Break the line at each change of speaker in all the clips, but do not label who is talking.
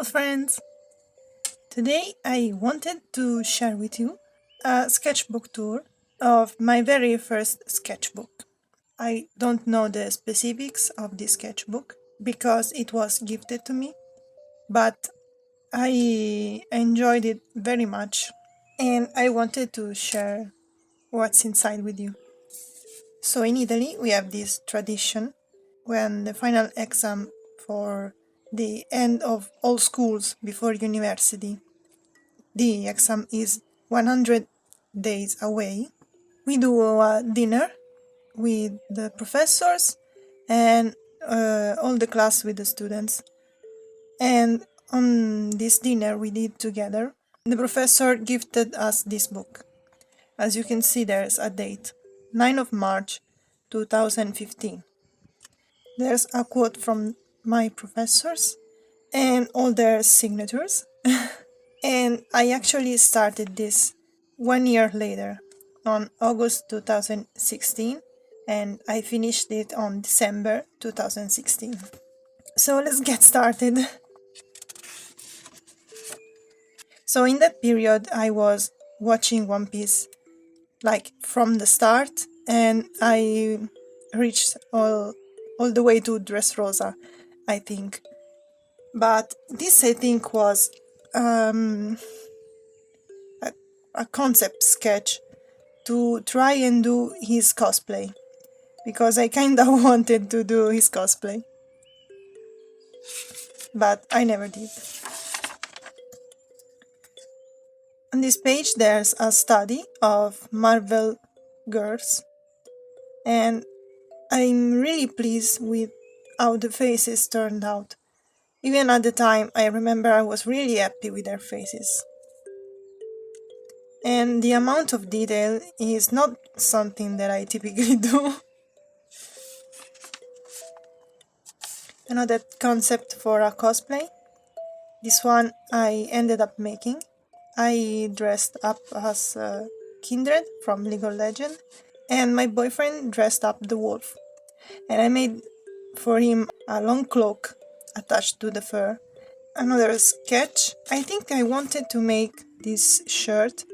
Hello friends! Today I wanted to share with you a sketchbook tour of my very first sketchbook. I don't know the specifics of this sketchbook because it was gifted to me, but I enjoyed it very much and I wanted to share what's inside with you. So in Italy we have this tradition when the final exam for the end of all schools before university, the exam is 100 days away. We do a dinner with the professors and all the class with the students. And on this dinner we did together, the professor gifted us this book. As you can see, there's a date, 9th of March 2015. There's a quote from my professors and all their signatures. And I actually started this 1 year later, on August 2016, and I finished it on December 2016. So let's get started. So in that period I was watching One Piece, like from the start, and I reached all the way to Dressrosa, I think. But this, I think, was a concept sketch to try and do his cosplay, because I kinda wanted to do his cosplay, but I never did. On this page there's a study of Marvel girls, and I'm really pleased with how the faces turned out. Even at the time, I remember I was really happy with their faces. And the amount of detail is not something that I typically do. Another concept for a cosplay. This one I ended up making. I dressed up as Kindred from League of Legends, and my boyfriend dressed up the wolf. And I made for him a long cloak attached to the fur. Another sketch. I think I wanted to make this shirt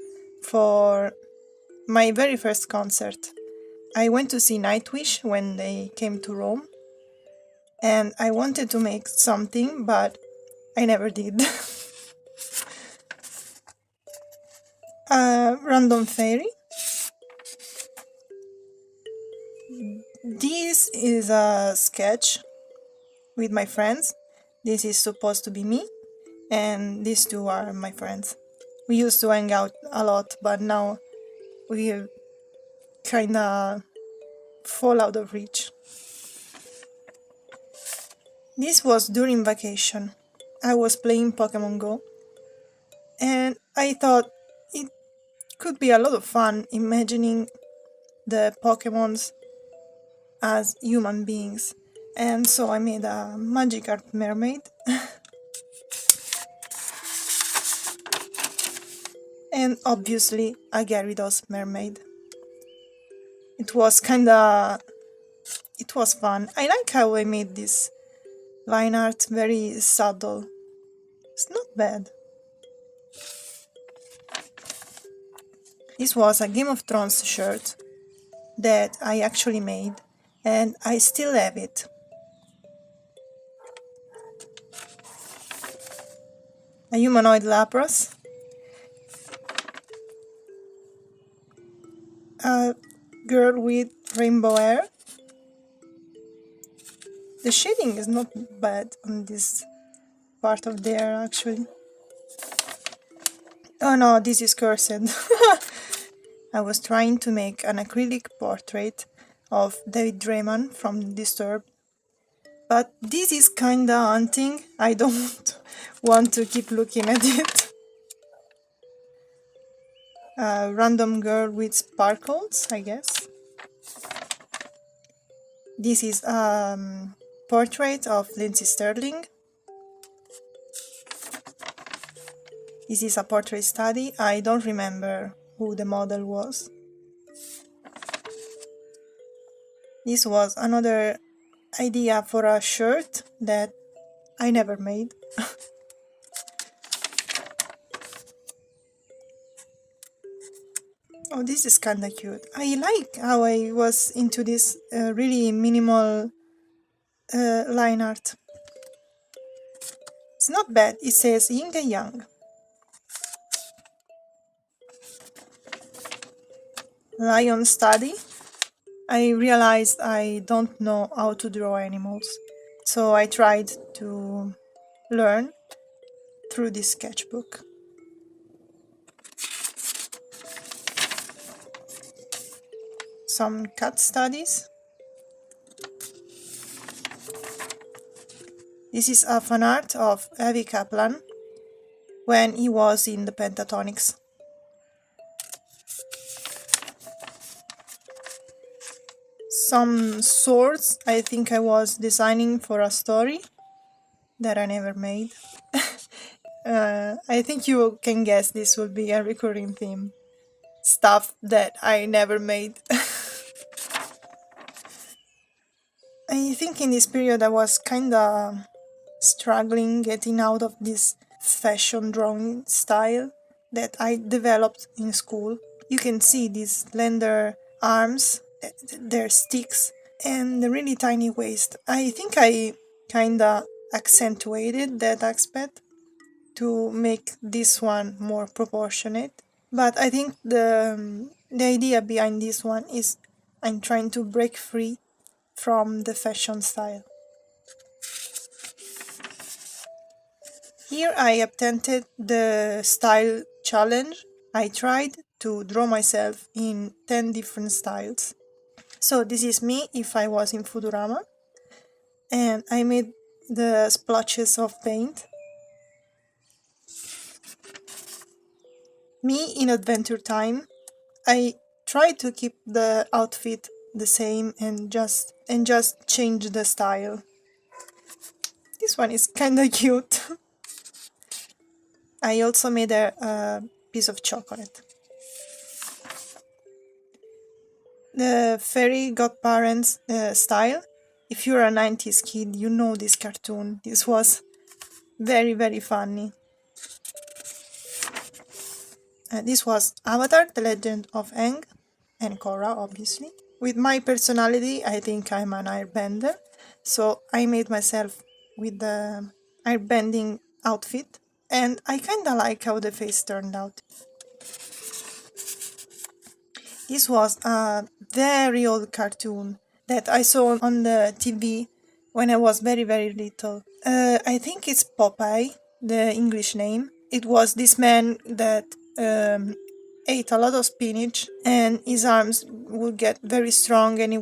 for my very first concert. I went to see Nightwish when they came to Rome, and I wanted to make something, but I never did. Random fairy. This is a sketch with my friends. This is supposed to be me, and these two are my friends. We used to hang out a lot, but now we kinda fall out of reach. This was during vacation. I was playing Pokemon Go, and I thought it could be a lot of fun imagining the Pokemons as human beings, and so I made a Magikarp mermaid. And obviously a Gyarados mermaid. It was fun. I like how I made this line art very subtle. It's not bad. This was a Game of Thrones shirt that I actually made, and I still have it. A humanoid Lapras. A girl with rainbow hair. The shading is not bad on this part of the hair, actually. Oh no, this is cursed. I was trying to make an acrylic portrait of David Draymond from Disturbed, but this is kinda haunting. I don't want to keep looking at it. A random girl with sparkles, I guess. This is a portrait of Lindsay Sterling. This is a portrait study. I don't remember who the model was. This was another idea for a shirt that I never made. Oh, this is kinda cute. I like how I was into this really minimal line art. It's not bad. It says yin and yang. Lion study. I realized I don't know how to draw animals, so I tried to learn through this sketchbook. Some cat studies. This is a fan art of Avi Kaplan when he was in the Pentatonics. Some swords I think I was designing for a story that I never made. I think you can guess this will be a recurring theme. Stuff that I never made. I think in this period I was kinda struggling getting out of this fashion drawing style that I developed in school. You can see these slender arms, their sticks, and the really tiny waist. I think I kinda accentuated that aspect to make this one more proportionate. But I think the idea behind this one is I'm trying to break free from the fashion style. Here I attempted the style challenge. I tried to draw myself in 10 different styles. So this is me if I was in Futurama, and I made the splotches of paint. Me in Adventure Time. I tried to keep the outfit the same and just change the style. This one is kinda cute. I also made a piece of chocolate. The Fairy Godparents style. If you're a 90s kid, you know this cartoon. This was very, very funny. This was Avatar, The Legend of Aang, and Korra, obviously. With my personality, I think I'm an airbender, so I made myself with the airbending outfit, and I kinda like how the face turned out. This was a very old cartoon that I saw on the TV when I was very, very little. I think it's Popeye, the English name. It was this man that ate a lot of spinach, and his arms would get very strong, and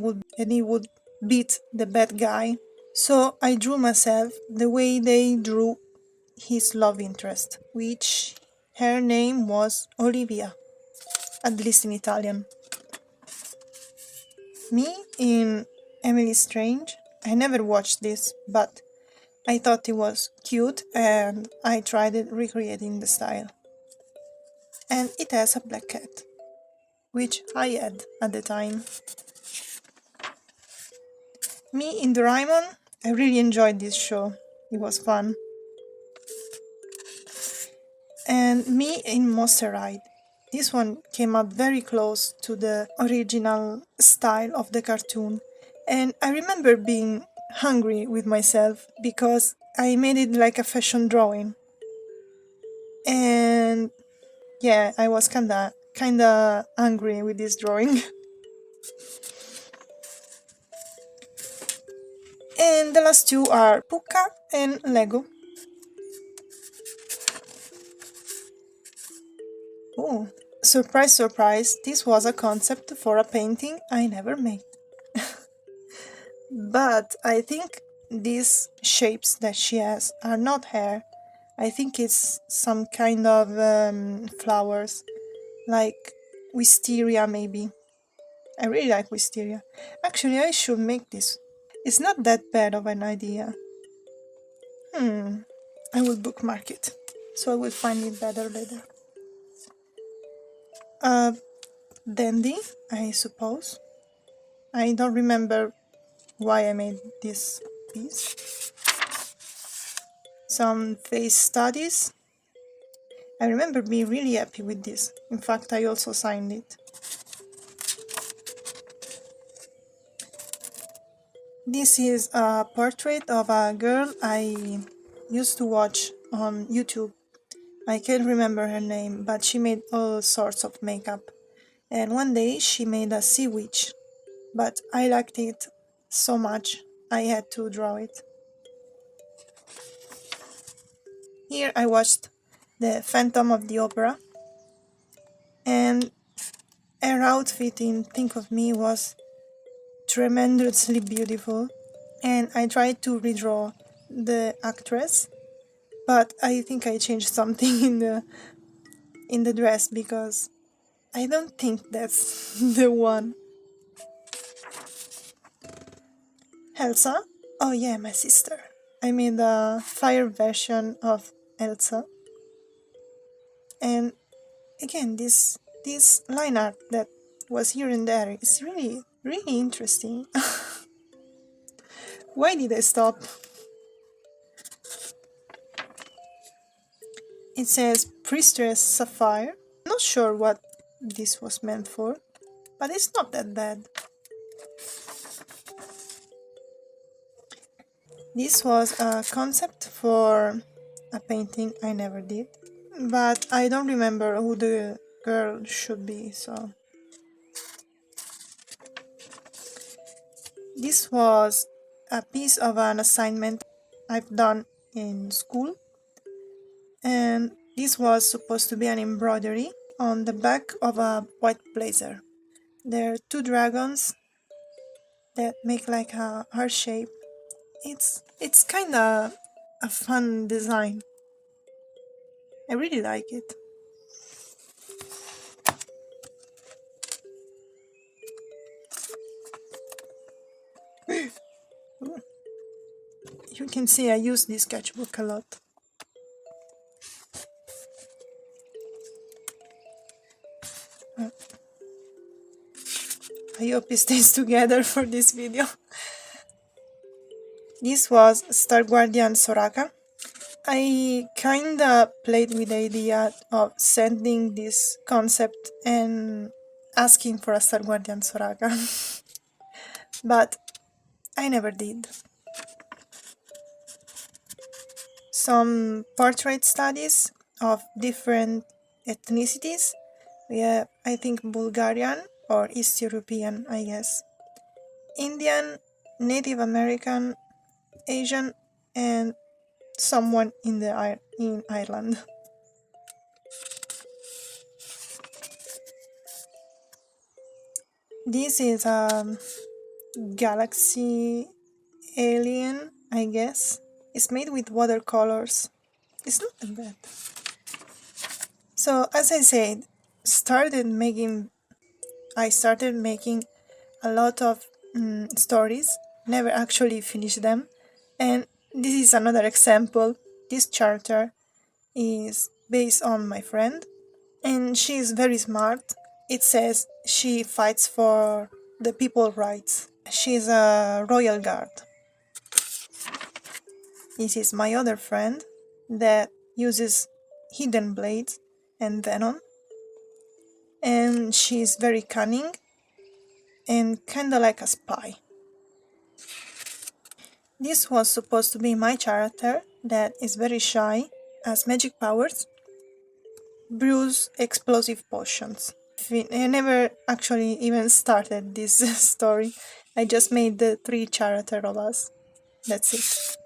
he would beat the bad guy. So I drew myself the way they drew his love interest, which her name was Olivia, at least in Italian. Me in Emily Strange. I never watched this, but I thought it was cute and I tried recreating the style. And it has a black cat, which I had at the time. Me in Doraemon. I really enjoyed this show. It was fun. And me in Monster Ride. This one came up very close to the original style of the cartoon. And I remember being hungry with myself because I made it like a fashion drawing. And yeah, I was kinda angry with this drawing. And the last two are Pucca and Lego. Oh, surprise, surprise, this was a concept for a painting I never made. But I think these shapes that she has are not hair. I think it's some kind of flowers, like wisteria maybe. I really like wisteria. Actually, I should make this. It's not that bad of an idea. I will bookmark it, so I will find it better later. Dandy, I suppose. I don't remember why I made this piece. Some face studies. I remember being really happy with this. In fact, I also signed it. This is a portrait of a girl I used to watch on YouTube. I can't remember her name, but she made all sorts of makeup. And one day she made a sea witch, but I liked it so much I had to draw it. Here I watched the Phantom of the Opera, and her outfit in Think of Me was tremendously beautiful, and I tried to redraw the actress, but I think I changed something in the dress because I don't think that's the one. Elsa? Oh yeah, my sister. I made a fire version of Elsa, and again this line art that was here and there is really interesting. Why did I stop? It says Priestess Sapphire. Not sure what this was meant for, but it's not that bad. This was a concept for a painting I never did, but I don't remember who the girl should be, so... This was a piece of an assignment I've done in school, and this was supposed to be an embroidery on the back of a white blazer. There are two dragons that make like a heart shape. It's kinda a fun design. I really like it. You can see I use this sketchbook a lot. I hope it stays together for this video. This was Star Guardian Soraka. I kinda played with the idea of sending this concept and asking for a Star Guardian Soraka, but I never did. Some portrait studies of different ethnicities. We have, I think, Bulgarian or East European, I guess, Indian, Native American, Asian, and someone in Ireland. This is a galaxy alien, I guess. It's made with watercolors. It's not that bad. So as I said, I started making a lot of stories, never actually finished them, and this is another example. This character is based on my friend, and she is very smart. It says she fights for the people's rights. She's a royal guard. This is my other friend that uses hidden blades and venom, and she's very cunning and kinda like a spy. This was supposed to be my character that is very shy, has magic powers, brews explosive potions. I never actually even started this story. I just made the 3 characters of us. That's it.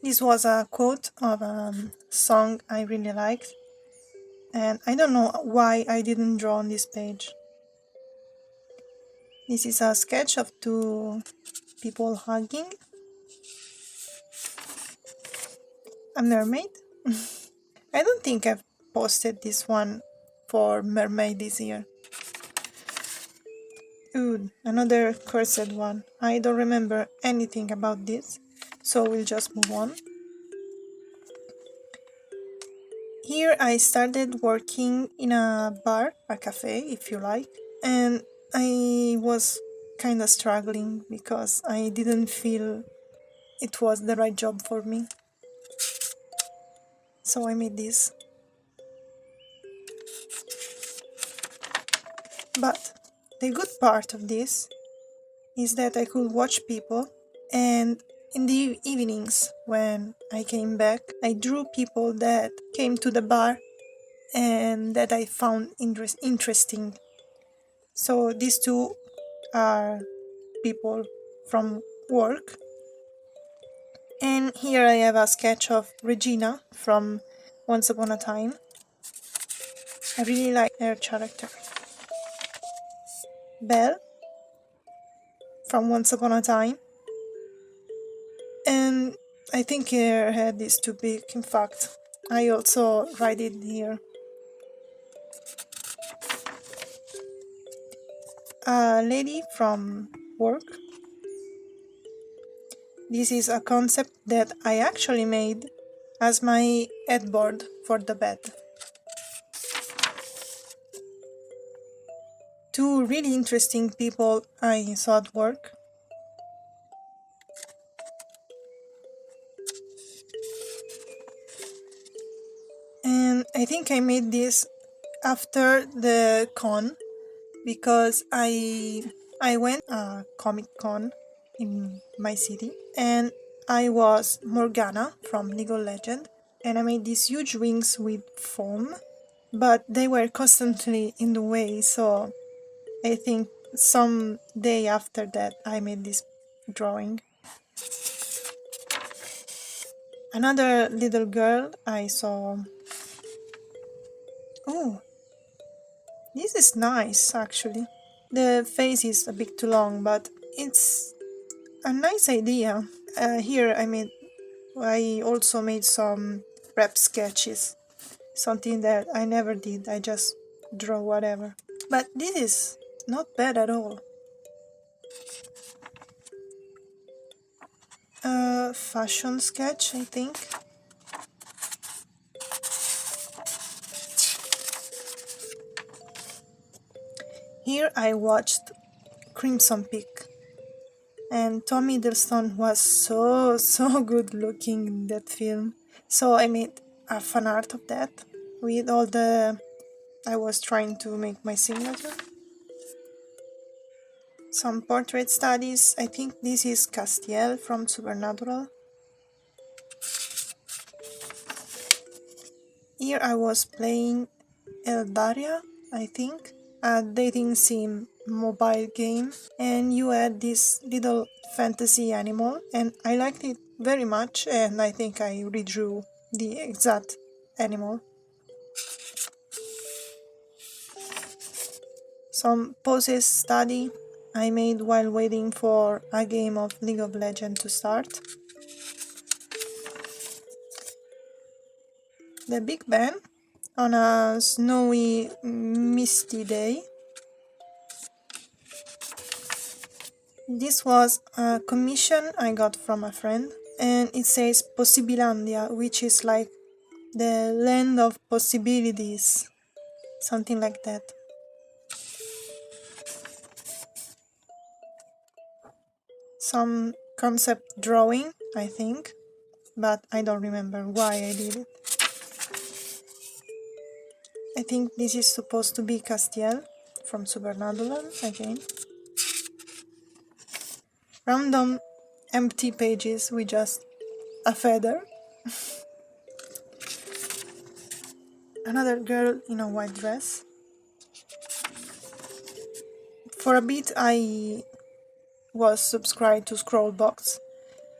This was a quote of a song I really liked, and I don't know why I didn't draw on this page. This is a sketch of 2 people hugging. A mermaid? I don't think I've posted this one for mermaid this year. Ooh, another cursed one. I don't remember anything about this, so we'll just move on. Here I started working in a bar, a cafe if you like, and I was kinda struggling because I didn't feel it was the right job for me. So I made this. But the good part of this is that I could watch people, and in the evenings when I came back, I drew people that came to the bar and that I found interesting. So these two are people from work. And here I have a sketch of Regina from Once Upon a Time. I really like her character. Belle from Once Upon a Time. And I think her head is too big. In fact, I also write it here. A lady from work. This is a concept that I actually made as my headboard for the bed. Two really interesting people I saw at work. And I think I made this after the con because I went a Comic Con in my city and I was Morgana from League of Legends, and I made these huge wings with foam, but they were constantly in the way, so I think some day after that I made this drawing. Another little girl I saw. Oh, this is nice actually. The face is a bit too long, but it's a nice idea. Here I also made some rep sketches, something that I never did. I just draw whatever. But this is not bad at all. A fashion sketch, I think. Here I watched Crimson Peak, and Tom Hiddleston was so good looking in that film. So I made a fan art of that with all the... I was trying to make my signature. Some portrait studies. I think this is Castiel from Supernatural. Here I was playing Eldaria, I think, a dating sim mobile game, and you had this little fantasy animal, and I liked it very much, and I think I redrew the exact animal. Some poses study I made while waiting for a game of League of Legends to start. The Big Ben on a snowy, misty day. This was a commission I got from a friend, and it says Possibilandia, which is like the land of possibilities, something like that. Some concept drawing, I think, but I don't remember why I did it. I think this is supposed to be Castiel from Supernatural again. Random empty pages with just a feather. Another girl in a white dress. For a bit I was subscribed to Scrollbox,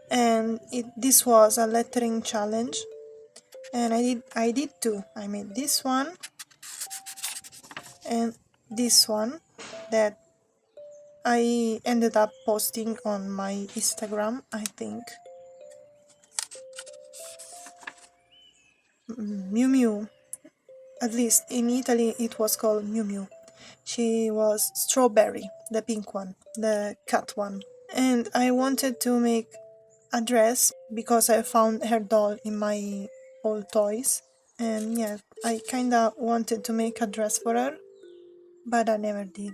and this was a lettering challenge, and I did two. I made this one and this one that I ended up posting on my Instagram, I think. Miu Miu. At least in Italy it was called Miu Miu. She was Strawberry, the pink one, the cat one. And I wanted to make a dress because I found her doll in my old toys. And yeah, I kinda wanted to make a dress for her, but I never did.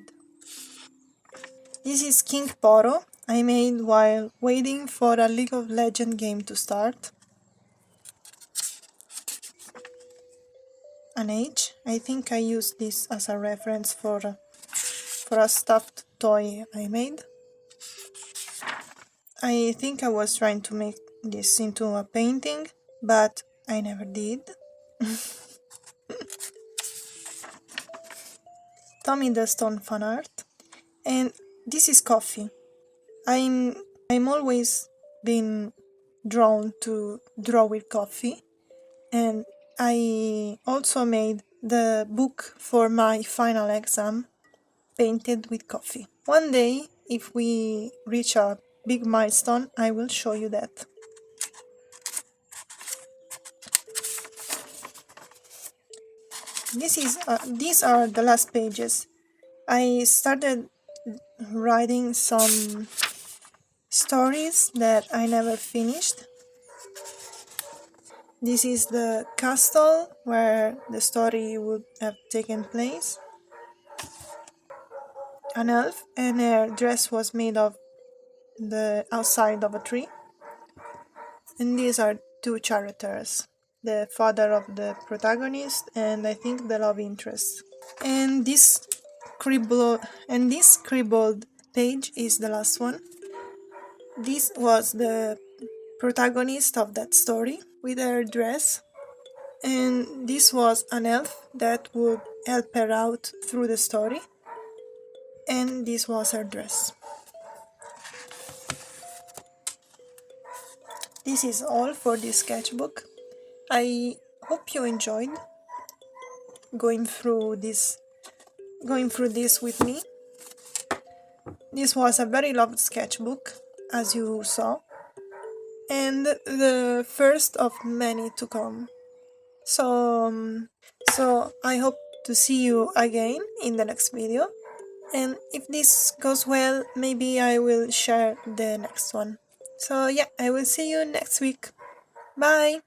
This is King Poro I made while waiting for a League of Legends game to start. An age. I think I used this as a reference for for a stuffed toy I made. I think I was trying to make this into a painting, but I never did. Tommy the Stone fan art. And this is coffee. I'm always been drawn to draw with coffee, and I also made the book for my final exam painted with coffee. One day, if we reach a big milestone, I will show you that. These are the last pages. I started writing some stories that I never finished. This is the castle where the story would have taken place. An elf, and her dress was made of the outside of a tree. And these are two characters, the father of the protagonist and I think the love interest. And this scribbled page is the last one. This was the protagonist of that story with her dress, and this was an elf that would help her out through the story, and this was her dress. This is all for this sketchbook. I hope you enjoyed going through this with me. This was a very loved sketchbook, as you saw, and the first of many to come. So I hope to see you again in the next video, and if this goes well, maybe I will share the next one. So yeah, I will see you next week. Bye!